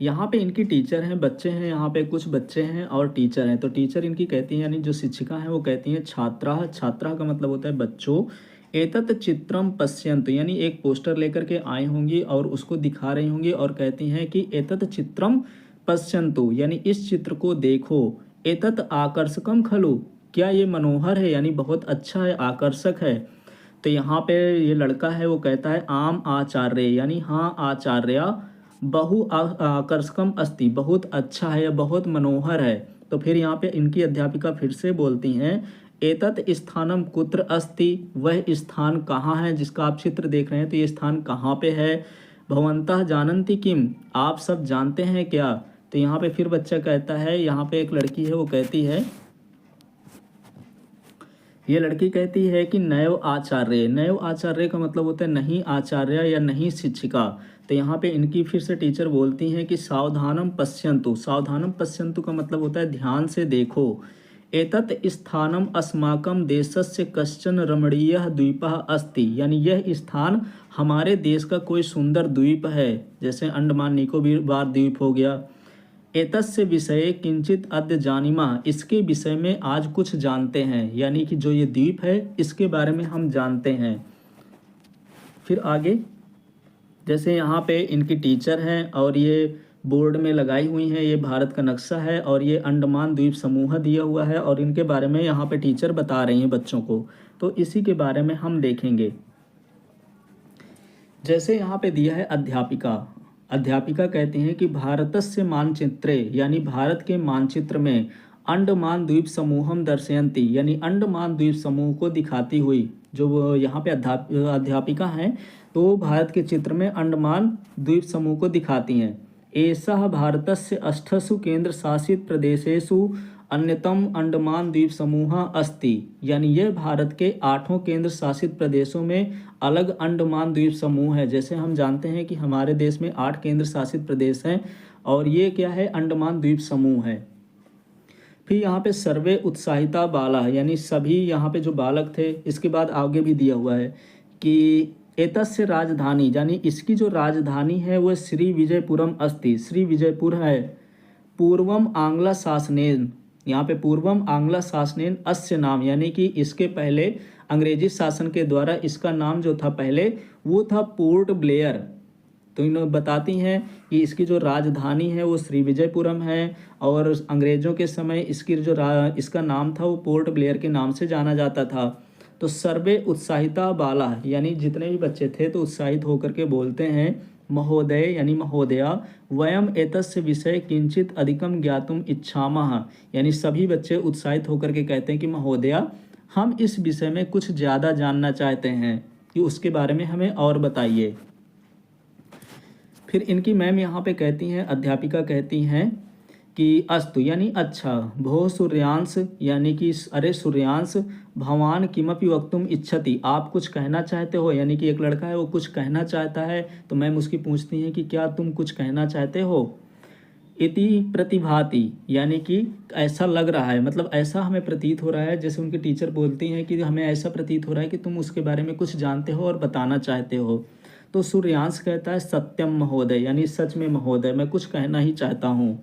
यहाँ पे इनकी टीचर हैं, बच्चे हैं, यहाँ पे कुछ बच्चे हैं और टीचर हैं। तो टीचर इनकी कहती हैं, यानी जो शिक्षिका हैं वो कहती हैं, छात्राः, छात्राः का मतलब होता है बच्चों, एतत् चित्रम पश्यन्तु, यानी एक पोस्टर लेकर के आई होंगी और उसको दिखा रही होंगी और कहती हैं कि एतत् चित्रम पश्यन्तु, यानी इस चित्र को देखो। एतत् आकर्षकम खलु, क्या ये मनोहर है, यानी बहुत अच्छा है, आकर्षक है। तो यहाँ पे ये लड़का है वो कहता है आम आचार्य, यानी हाँ आचार्य, बहु आकर्षकम अस्ति, बहुत अच्छा है या बहुत मनोहर है। तो फिर यहाँ पे इनकी अध्यापिका फिर से बोलती हैं, एतत् स्थानम कुत्र अस्ति, वह स्थान कहाँ है जिसका आप चित्र देख रहे हैं, तो ये स्थान कहाँ पे है। भवन्तः जानन्ति किम, आप सब जानते हैं क्या। तो यहाँ पे फिर बच्चा कहता है, यहाँ पे एक लड़की है वो कहती है, ये लड़की कहती है कि नैव आचार्य, नैव आचार्य का मतलब होता है नहीं आचार्य या नहीं शिक्षिका। तो यहाँ पे इनकी फिर से टीचर बोलती हैं कि सावधानम पश्यन्तु, सावधानम पश्यन्तु का मतलब होता है ध्यान से देखो। एतत् स्थानम अस्माकं देशस्य कश्चन रमणीयः द्वीपः अस्ति, यानी यह स्थान हमारे देश का कोई सुंदर द्वीप है, जैसे अंडमान निकोबार द्वीप हो गया। एतस्य विषये किंचित अद्य जानीमः, इसके विषय में आज कुछ जानते हैं, यानी कि जो ये द्वीप है इसके बारे में हम जानते हैं। फिर आगे, जैसे यहाँ पे इनकी टीचर हैं और ये बोर्ड में लगाई हुई हैं, ये भारत का नक्शा है और ये अंडमान द्वीप समूह दिया हुआ है और इनके बारे में यहाँ पे टीचर बता रही हैं बच्चों को। तो इसी के बारे में हम देखेंगे। जैसे यहाँ पे दिया है अध्यापिका, अध्यापिका कहती हैं कि भारतस्य मानचित्रे, यानी भारत के मानचित्र में अंडमान द्वीप समूहम दर्शयन्ति, यानी अंडमान द्वीप समूह को दिखाती हुई, जो वो यहाँ पे अध्यापिका हैं तो भारत के चित्र में अंडमान द्वीप समूह को दिखाती हैं। एषः भारतस्य अष्टसु केंद्र शासित प्रदेशेषु अन्यतम अंडमान द्वीप समूह अस्ति, यानी यह भारत के 8 केंद्र शासित प्रदेशों में अलग अंडमान द्वीप समूह है। जैसे हम जानते हैं कि हमारे देश में 8 केंद्र शासित प्रदेश हैं और ये क्या है, अंडमान द्वीप समूह है। फिर यहाँ पे सर्वे उत्साहिता बाला, यानी सभी यहाँ पे जो बालक थे, इसके बाद आगे भी दिया हुआ है कि एतस्य राजधानी, यानी इसकी जो राजधानी है वह श्री विजयपुरम अस्ति, श्री विजयपुर है। पूर्वम आंग्ला शासनेन, यहाँ पे पूर्वम आंग्ला शासनेन अस्य नाम, यानी कि इसके पहले अंग्रेजी शासन के द्वारा इसका नाम जो था पहले वो था पोर्ट ब्लेयर। तो इन बताती हैं कि इसकी जो राजधानी है वो श्री विजयपुरम है और अंग्रेज़ों के समय इसकी जो इसका नाम था वो पोर्ट ब्लेयर के नाम से जाना जाता था। तो सर्वे उत्साहिता बाला, यानी जितने भी बच्चे थे तो उत्साहित होकर के बोलते हैं, महोदय यानी महोदया, वयम एतस्य विषय किंचित अधिकम ज्ञातुम इच्छामः, यानी सभी बच्चे उत्साहित होकर के कहते हैं कि महोदया, हम इस विषय में कुछ ज़्यादा जानना चाहते हैं कि उसके बारे में हमें और बताइए। फिर इनकी मैम यहाँ पे कहती हैं, अध्यापिका कहती हैं कि अस्तु, यानी अच्छा, भो सूर्यांश, यानी कि अरे सूर्यांश, भवान किमपि वक्तुम इच्छति, आप कुछ कहना चाहते हो, यानी कि एक लड़का है वो कुछ कहना चाहता है। तो मैम उसकी पूछती हैं कि क्या तुम कुछ कहना चाहते हो। इति प्रतिभाति, यानी कि ऐसा लग रहा है, मतलब ऐसा हमें प्रतीत हो रहा है, जैसे उनकी टीचर बोलती हैं कि हमें ऐसा प्रतीत हो रहा है कि तुम उसके बारे में कुछ जानते हो और बताना चाहते हो। तो सूर्यांश कहता है सत्यम महोदय, यानी सच में महोदय, मैं कुछ कहना ही चाहता हूँ।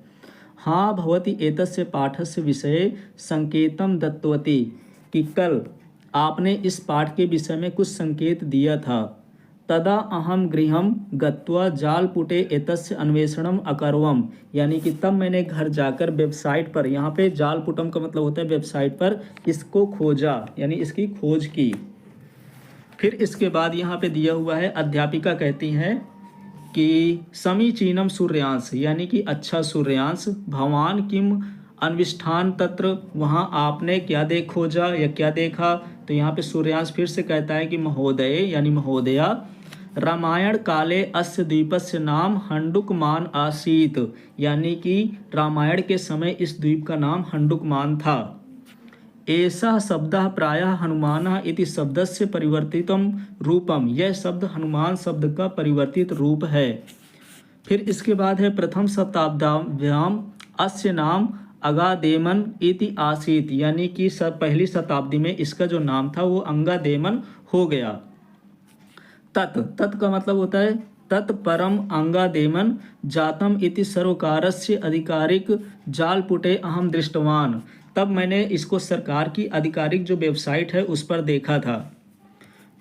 हाँ भवती एतस्य पाठस्य विषये संकेतम दत्तवती, कि कल आपने इस पाठ के विषय में कुछ संकेत दिया था। तदा अहम गृहम गत्वा जालपुटे एतस्य अन्वेषणम अकरवम, यानी कि तब मैंने घर जाकर वेबसाइट पर, यहाँ पे जालपुटम का मतलब होता है वेबसाइट पर, इसको खोजा, यानी इसकी खोज की। फिर इसके बाद यहाँ पे दिया हुआ है, अध्यापिका कहती हैं कि समीचीनम सूर्यांश, यानी कि अच्छा सूर्यांश, भवान किम अन्विष्ठान तत्र, वहाँ आपने क्या खोजा या क्या देखा। तो यहाँ पे सूर्यांश फिर से कहता है कि महोदय यानी महोदया, रामायण काले अस्य द्वीपस्य नाम हंडुकमान आसीत, यानी कि रामायण के समय इस द्वीप का नाम हंडुकमान था। ऐसा शब्द प्रायः हनुमान इति शब्दस्य परिवर्तितम रूपम, यह शब्द हनुमान शब्द का परिवर्तित रूप है। फिर इसके बाद है प्रथम शताब्द्याम अस्य नाम अगादेमन इति आसीत, यानी कि पहली शताब्दी में इसका जो नाम था वो अंगादेमन हो गया। तत्, तत् का मतलब होता है तत्परम अंगादेमन जातम इति सर्वकारस्य आधिकारिक जालपुटे अहम दृष्टवान। तब मैंने इसको सरकार की आधिकारिक जो वेबसाइट है उस पर देखा था।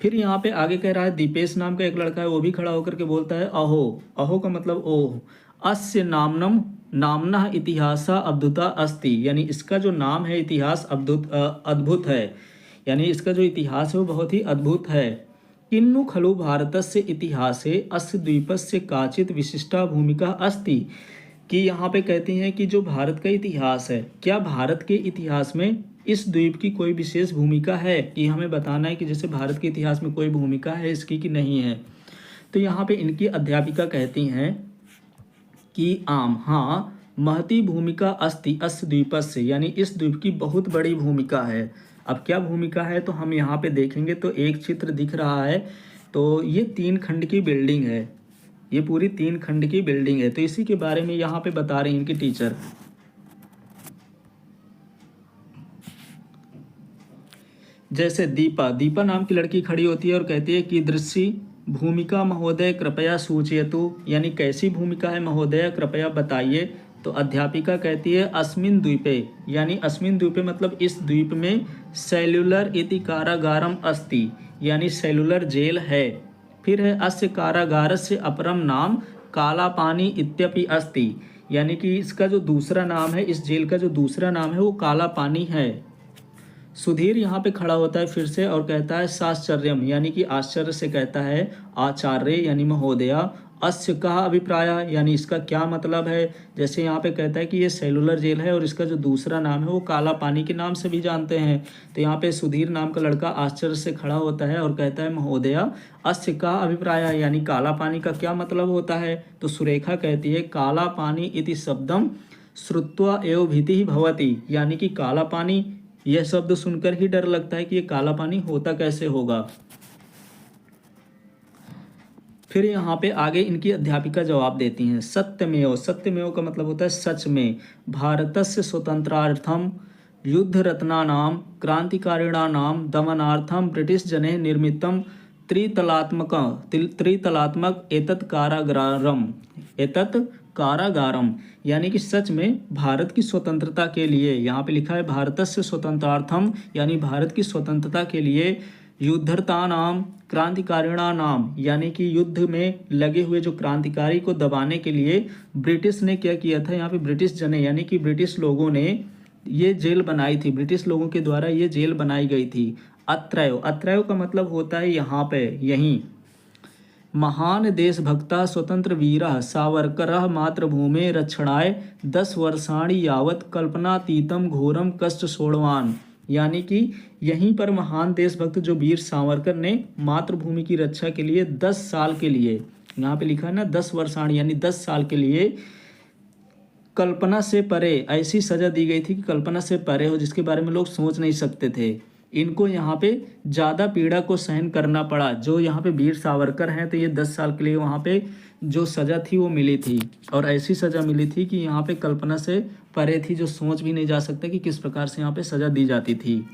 फिर यहाँ पे आगे कह रहा है, दीपेश नाम का एक लड़का है, वो भी खड़ा होकर के बोलता है अहो। अहो का मतलब ओह। अस्य नामनम नामना इतिहासा अद्भुता अस्ति, यानी इसका जो नाम है इतिहास अद्भुत है, यानी इसका जो इतिहास है वो बहुत ही अद्भुत है। किन्नु खलु भारतस्य इतिहासे अस्य द्वीपस्य काचित विशिष्टा भूमिका अस्ति, कि यहाँ पे कहती हैं कि जो भारत का इतिहास है, क्या भारत के इतिहास में इस द्वीप की कोई विशेष भूमिका है, कि हमें बताना है कि जैसे भारत के इतिहास में कोई भूमिका है इसकी कि नहीं है। तो यहाँ पे इनकी अध्यापिका कहती हैं कि आम, हाँ, महती भूमिका अस्ति अस्य द्वीपस्य, यानी इस द्वीप की बहुत बड़ी भूमिका है। अब क्या भूमिका है तो हम यहाँ पे देखेंगे तो एक चित्र दिख रहा है, तो ये 3 खंड की बिल्डिंग है, ये पूरी 3 खंड की बिल्डिंग है। तो इसी के बारे में यहाँ पे बता रही हैं इनकी टीचर। जैसे दीपा नाम की लड़की खड़ी होती है और कहती है कि दृश्य भूमिका महोदय कृपया सूचयतु, यानी कैसी भूमिका है महोदय कृपया बताइए। तो अध्यापिका कहती है अस्मिन द्वीपे, यानी अस्मिन द्वीपे मतलब इस द्वीप में सेल्युलर इति कारागारम अस्ति, यानी सेलुलर जेल है। फिर है अस्य कारागारस्य अपरम नाम काला पानी इत्यपि अस्ति, यानी कि इसका जो दूसरा नाम है, इस जेल का जो दूसरा नाम है वो काला पानी है। सुधीर यहाँ पे खड़ा होता है फिर से और कहता है साश्चर्यम, यानी कि आश्चर्य से कहता है आचार्य यानी महोदया, अस्य का अभिप्राय, यानी इसका क्या मतलब है। जैसे यहाँ पे कहता है कि ये सेलुलर जेल है और इसका जो दूसरा नाम है वो काला पानी के नाम से भी जानते हैं। तो यहाँ पे सुधीर नाम का लड़का आश्चर्य से खड़ा होता है और कहता है महोदया अस्य का अभिप्राय, यानी काला पानी का क्या मतलब होता है। तो सुरेखा कहती है काला पानी इति शब्दम श्रुत्वा एव भीति भवति, यानी कि काला पानी, यह शब्द सुनकर ही डर लगता है कि ये काला पानी होता कैसे होगा। फिर यहाँ पे आगे इनकी अध्यापिका जवाब देती हैं सत्यमेव, सत्यमेव का मतलब होता है सच में, भारतस्य स्वतंत्रार्थम युद्ध रत्नानाम क्रांतिकारिणानाम दमनार्थम ब्रिटिश जने निर्मितम त्रितलात्मक एतत् कारागारम, यानी कि सच में भारत की स्वतंत्रता के लिए, यहाँ पे लिखा है भारतस्य स्वतंत्रार्थम, यानी भारत की स्वतंत्रता के लिए युद्धरता नाम क्रांतिकारिणा नाम, यानी कि युद्ध में लगे हुए जो क्रांतिकारी को दबाने के लिए ब्रिटिश ने क्या किया था, यहाँ पे ब्रिटिश जने यानी कि ब्रिटिश लोगों ने ये जेल बनाई थी, ब्रिटिश लोगों के द्वारा ये जेल बनाई गई थी। अत्रैव, अत्रैव का मतलब होता है यहाँ पे, यहीं। महान देशभक्ता स्वतंत्र वीरः सावरकरः मातृभूमे रक्षणाय 10 वर्षाणि यावत् कल्पनातीतम घोरम कष्ट सोड़वान, यानी कि यहीं पर महान देशभक्त जो वीर सावरकर ने मातृभूमि की रक्षा के लिए 10 साल के लिए, यहाँ पे लिखा है ना 10 वर्षाणि, यानी 10 साल के लिए कल्पना से परे ऐसी सजा दी गई थी कि कल्पना से परे हो, जिसके बारे में लोग सोच नहीं सकते थे। इनको यहाँ पे ज़्यादा पीड़ा को सहन करना पड़ा। जो यहाँ पे वीर सावरकर हैं तो ये 10 साल के लिए वहाँ पे जो सज़ा थी वो मिली थी, और ऐसी सज़ा मिली थी कि यहाँ पे कल्पना से परे थी, जो सोच भी नहीं जा सकता कि किस प्रकार से यहाँ पे सज़ा दी जाती थी।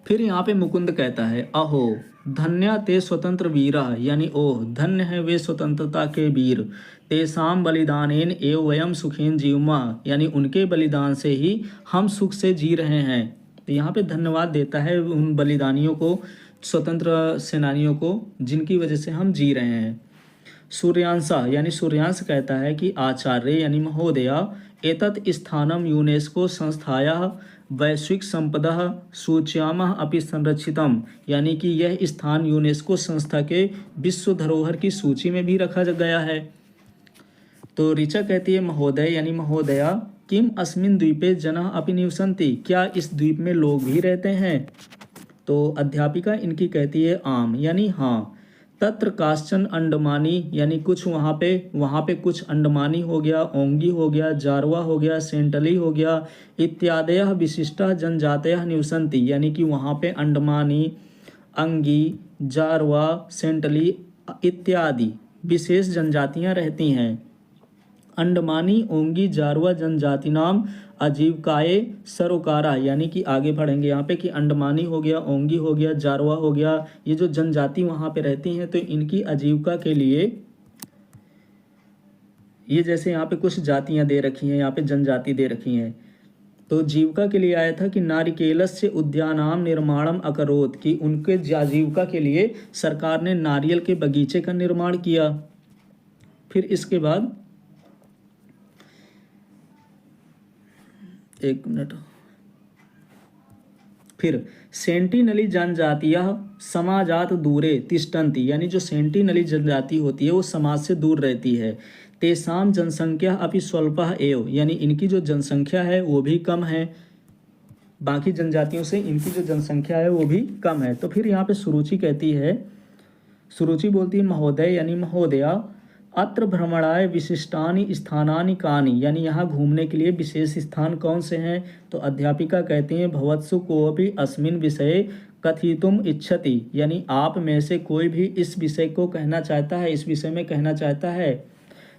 फिर यहाँ पे मुकुंद कहता है अहो धन्य ते स्वतंत्र वीरा, यानी ओह धन्य है वे स्वतंत्रता के वीर, तेसाम बलिदानेन एव वयम सुखेन जीवमा, यानी उनके बलिदान से ही हम सुख से जी रहे हैं। तो यहाँ पे धन्यवाद देता है उन बलिदानियों को, स्वतंत्र सेनानियों को, जिनकी वजह से हम जी रहे हैं। सूर्यांशा, यानी सूर्यांश कहता है कि आचार्य यानी महोदया एतत् स्थानम यूनेस्को संस्थायाः वैश्विक संपदा सूच्यामः अपि संरक्षितम, यानी कि यह स्थान यूनेस्को संस्था के विश्व धरोहर की सूची में भी रखा गया है। तो ऋचा कहती है महोदय यानी महोदया किम अस्मिन् द्वीपे जनाः अपि निवसन्ति, क्या इस द्वीप में लोग भी रहते हैं। तो अध्यापिका इनकी कहती है आम, यानी हाँ। तत्र काश्चन अंडमानी, यानी कुछ वहाँ पे कुछ अंडमानी हो गया, ओंगी हो गया, जारवा हो गया, सेंटली हो गया, इत्यादयः विशिष्टा जनजातयः निवसन्ति, यानी कि वहाँ पे अंडमानी, अंगी, जारवा, सेंटली इत्यादि विशेष जनजातियाँ रहती हैं। अंडमानी ओंगी जारवा जनजाति नाम आजीविकाए सरोकारा, यानी कि आगे पढ़ेंगे यहाँ पे कि अंडमानी हो गया, ओंगी हो गया, जारवा हो गया, ये जो जनजाति वहाँ पे रहती हैं तो इनकी आजीविका के लिए ये जैसे यहाँ पे कुछ जातियाँ दे रखी हैं, यहाँ पे जनजाति दे रखी हैं। तो जीविका के लिए आया था कि नारिकेलस्य उद्यानाम निर्माणम अकरोत, कि उनके आजीविका के लिए सरकार ने नारियल के बगीचे का निर्माण किया। फिर इसके बाद एक मिनट, फिर सेंटिनली जनजातियां समाजात दूरे तिष्ठन्ति, यानी जो सेंटिनली जनजाति होती है वो समाज से दूर रहती है। तेसाम जनसंख्या अपि स्वल्पः एव, यानी इनकी जो जनसंख्या है वो भी कम है, बाकी जनजातियों से इनकी जो जनसंख्या है वो भी कम है। तो फिर यहाँ पे सुरुचि कहती है, सुरुचि बोलती है महोदय यानी महोदया, अत्र भ्रमणाय विशिष्टानि स्थानानि कानि, यानी यहाँ घूमने के लिए विशेष स्थान कौन से हैं। तो अध्यापिका कहती हैं भवत्सु कोऽपि अस्मिन् विषये कथितुम इच्छति, यानी आप में से कोई भी इस विषय को कहना चाहता है, इस विषय में कहना चाहता है।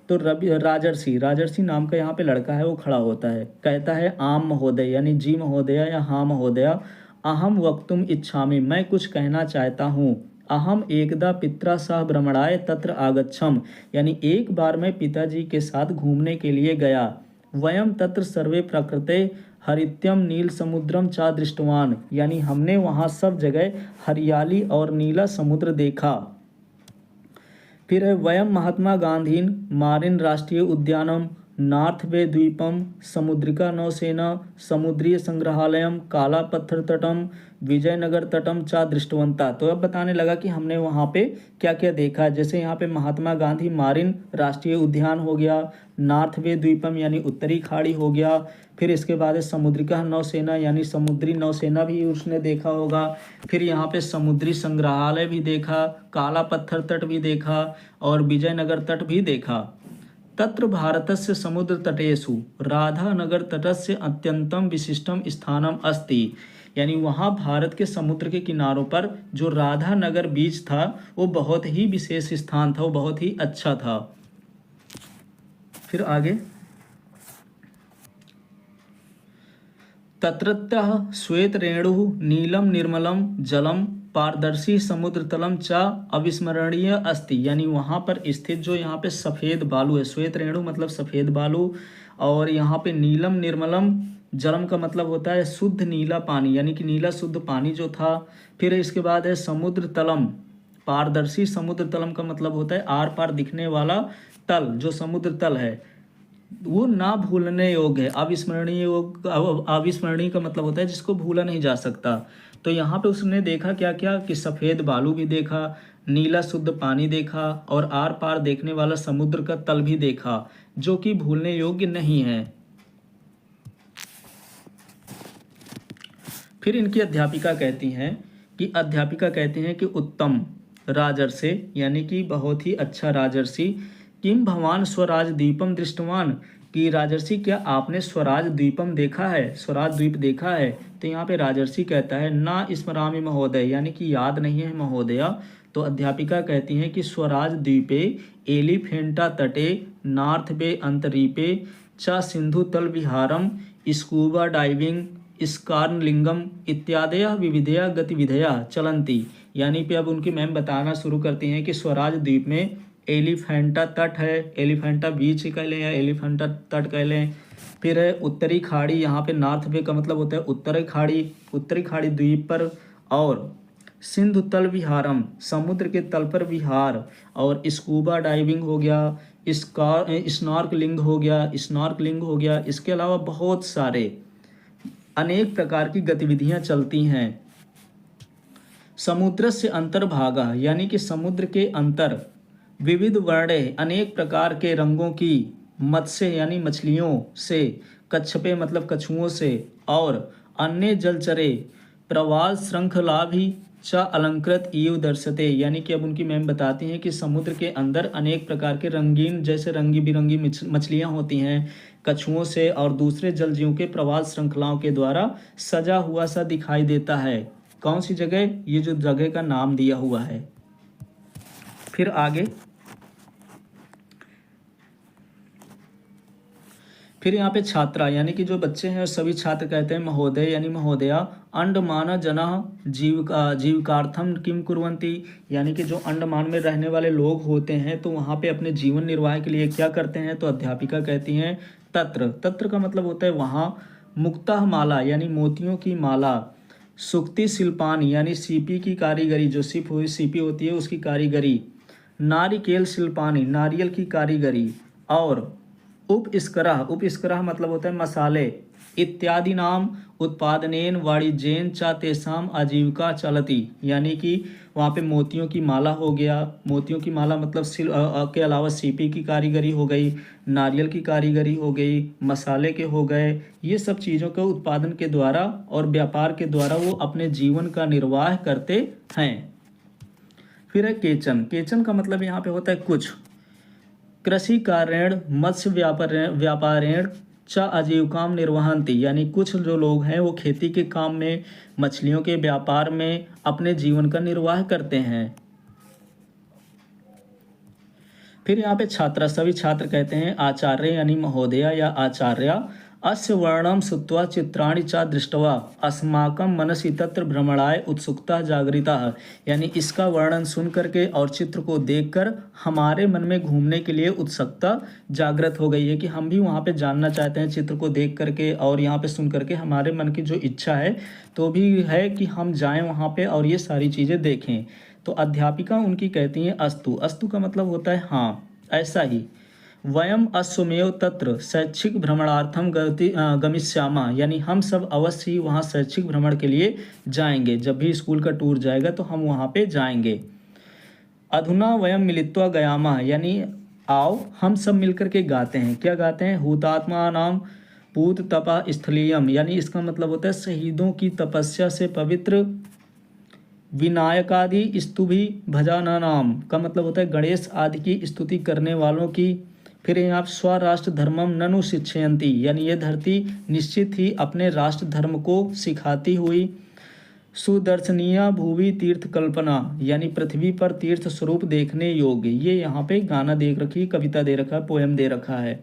तो राजर्षि, राजर्षि नाम का यहाँ पे लड़का है वो खड़ा होता है, कहता है आम महोदय, यानी जी महोदया या हाँ महोदया, अहम वक्तुम इच्छामि, मैं कुछ कहना चाहता हूँ। अहम एकदा पित्रा सह भ्रमणाय तत्र आगच्छम, यानी एक बार मैं पिताजी के साथ घूमने के लिए गया। वयम तत्र सर्वे प्रकृते हरित्यम नील समुद्रम चा दृष्टवान, यानी हमने वहाँ सब जगह हरियाली और नीला समुद्र देखा। फिर है वयम महात्मा गांधीन मारिन राष्ट्रीय उद्यानम नॉर्थ बे द्वीपम समुद्रिका नौसेना समुद्रीय संग्रहालयम काला पत्थर तटम विजयनगर तटम चा दृष्टवंता। तो अब बताने लगा कि हमने वहाँ पे क्या क्या देखा, जैसे यहाँ पे महात्मा गांधी मारिन राष्ट्रीय उद्यान हो गया, नॉर्थ बे द्वीपम यानी उत्तरी खाड़ी हो गया, फिर इसके बाद है समुद्रिका नौसेना यानी समुद्री नौसेना भी उसने देखा होगा, फिर यहाँ पे समुद्री संग्रहालय भी देखा, काला पत्थर तट भी देखा और विजयनगर तट भी देखा। तत्र भारतस्य समुद्र तटेषु राधानगर तटस्य अत्यंतम विशिष्टम स्थानम अस्ति, यानी वहाँ भारत के समुद्र के किनारों पर जो राधानगर बीच था वो बहुत ही विशेष स्थान था, वो बहुत ही अच्छा था। फिर आगे, तत्रत्यः श्वेत रेणु नीलम निर्मलम जलम पारदर्शी समुद्र तलम चा अविस्मरणीय अस्ति, यानी वहाँ पर स्थित जो यहाँ पे सफ़ेद बालू है, श्वेत रेणु मतलब सफ़ेद बालू, और यहाँ पे नीलम निर्मलम जलम का मतलब होता है शुद्ध नीला पानी, यानी कि नीला शुद्ध पानी जो था। फिर इसके बाद है समुद्र तलम, पारदर्शी समुद्र तलम का मतलब होता है आर पार दिखने वाला तल, जो समुद्र तल है वो ना भूलने योग्य है। अविस्मरणीय का मतलब होता है जिसको भूला नहीं जा सकता। तो यहाँ पे उसने देखा क्या क्या कि सफ़ेद बालू भी देखा, नीला शुद्ध पानी देखा और आर पार देखने वाला समुद्र का तल भी देखा, जो कि भूलने योग्य नहीं है। फिर इनकी अध्यापिका कहती हैं कि उत्तम राजर्षि, यानी कि बहुत ही अच्छा राजर्षि, किम भवान स्वराज द्वीपम दृष्टवान, कि राजर्षि क्या आपने स्वराज द्वीपम देखा है, स्वराज द्वीप देखा है। तो यहाँ पे राजर्षि कहता है ना स्मरामि महोदय, यानी कि याद नहीं है महोदया। तो अध्यापिका कहती हैं कि स्वराज द्वीपे एलिफेंटा तटे नॉर्थ बे अंतरीपे च सिंधु तल विहारम स्कूबा डाइविंग स्कार्नलिंगम इत्यादय विविधया गतिविधया चलंती, यानी कि अब उनकी मैम बताना शुरू करती हैं कि स्वराज द्वीप में एलिफेंटा तट है, एलिफेंटा बीच कह लें या एलिफेंटा तट कह लें। फिर है उत्तरी खाड़ी, यहाँ पे नॉर्थ बे का मतलब होता है उत्तरी खाड़ी द्वीप पर, और सिंधु तल विहारम समुद्र के तल पर विहार, और स्कूबा डाइविंग हो गया, स्नॉर्कलिंग हो गया। इसके अलावा बहुत सारे अनेक प्रकार की गतिविधियां चलती हैं। समुद्र से अंतर्भागा, यानी कि समुद्र के अंतर, विविध वर्णे अनेक प्रकार के रंगों की, मत्स्य यानी मछलियों से, कच्छपे मतलब कछुओं से, और अन्य जलचरे प्रवाल श्रृंखला भी च अलंकृत इव दर्शते, यानी कि अब उनकी मैम बताती हैं कि समुद्र के अंदर अनेक प्रकार के रंगीन जैसे रंगी बिरंगी मछलियाँ होती हैं, कछुओं से और दूसरे जलजीवों के प्रवाल श्रृंखलाओं के द्वारा सजा हुआ सा दिखाई देता है। कौन सी जगह, ये जो जगह का नाम दिया हुआ है। फिर आगे, फिर यहाँ पे छात्रा यानी कि जो बच्चे हैं सभी छात्र कहते हैं महोदय यानी महोदया। अंडमान जना जीविकार्थम किम कुर्वन्ति, यानी कि जो अंडमान में रहने वाले लोग होते हैं तो वहाँ पे अपने जीवन निर्वाह के लिए क्या करते हैं, तो अध्यापिका कहती हैं तत्र। तत्र का मतलब होता है वहाँ। मुक्तः माला यानी मोतियों की माला। सुक्ति शिल्पान यानी सीपी की कारीगरी, जो सीपी होती है उसकी कारीगरी। नारिकेल शिल्पानी नारियल की कारीगरी। और उपस्करः मतलब होता है मसाले। इत्यादि नाम उत्पादनेन वाणिज्येन च तेषाम आजीविका चलती, यानी कि वहाँ पे मोतियों की माला हो गया। मोतियों की माला मतलब के अलावा सीपी की कारीगरी हो गई, नारियल की कारीगरी हो गई, मसाले के हो गए। ये सब चीज़ों के उत्पादन के द्वारा और व्यापार के द्वारा वो अपने जीवन का निर्वाह करते हैं। फिर है केचन। केचन का मतलब यहाँ पे होता है कुछ। कृषि कार्येण मत्स्य व्यापारेण च आजीविकाम निर्वहन्ति, यानी कुछ जो लोग हैं वो खेती के काम में, मछलियों के व्यापार में अपने जीवन का निर्वाह करते हैं। फिर यहाँ पे छात्रा सभी छात्र कहते हैं आचार्य यानी महोदया या आचार्या। अस्य वर्णम श्रुत्वा चित्राणि च दृष्ट्वा अस्माकं मनसि तत्र भ्रमणाय उत्सुकता जागृता, यानी इसका वर्णन सुन करके और चित्र को देखकर हमारे मन में घूमने के लिए उत्सुकता जागृत हो गई है कि हम भी वहाँ पे जानना चाहते हैं चित्र को देख करके, और यहाँ पे सुन करके हमारे मन की जो इच्छा है तो भी है कि हम जाएं वहाँ पे और ये सारी चीज़ें देखें। तो अध्यापिका उनकी कहती हैं अस्तु। अस्तु का मतलब होता है हाँ, ऐसा ही। वयम अश्वमेव तत्र शैक्षिक भ्रमणार्थम गमिष्यामः, यानी हम सब अवश्य ही वहाँ शैक्षिक भ्रमण के लिए जाएंगे। जब भी स्कूल का टूर जाएगा तो हम वहाँ पे जाएंगे। अधुना वयम मिलित्वा गयामः, यानी आओ हम सब मिलकर के गाते हैं। क्या गाते हैं? हुतात्मा नाम पूत तपा स्थलीयम, यानी इसका मतलब होता है शहीदों की तपस्या से पवित्र। विनायकादि स्तुभि भजाना नाम का मतलब होता है गणेश आदि की स्तुति करने वालों की। फिर यहाँ स्वराष्ट्र धर्मम ननु शिक्षयन्ति, यानी ये धरती निश्चित ही अपने राष्ट्र धर्म को सिखाती हुई। सुदर्शनीय भूवि तीर्थ कल्पना, यानी पृथ्वी पर तीर्थ स्वरूप देखने योग्य। ये यहाँ पे गाना दे रखी, कविता दे रखा है, पोएम दे रखा है।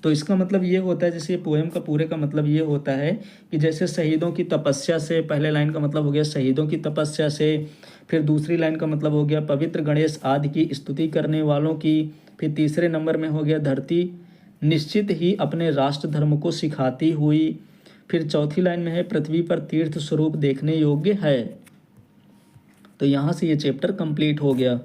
तो इसका मतलब ये होता है, जैसे पोएम का पूरे का मतलब ये होता है कि जैसे शहीदों की तपस्या से, पहले लाइन का मतलब हो गया शहीदों की तपस्या से, फिर दूसरी लाइन का मतलब हो गया पवित्र गणेश आदि की स्तुति करने वालों की, फिर तीसरे नंबर में हो गया धरती निश्चित ही अपने राष्ट्र धर्म को सिखाती हुई, फिर चौथी लाइन में है पृथ्वी पर तीर्थ स्वरूप देखने योग्य है। तो यहाँ से ये चैप्टर कंप्लीट हो गया।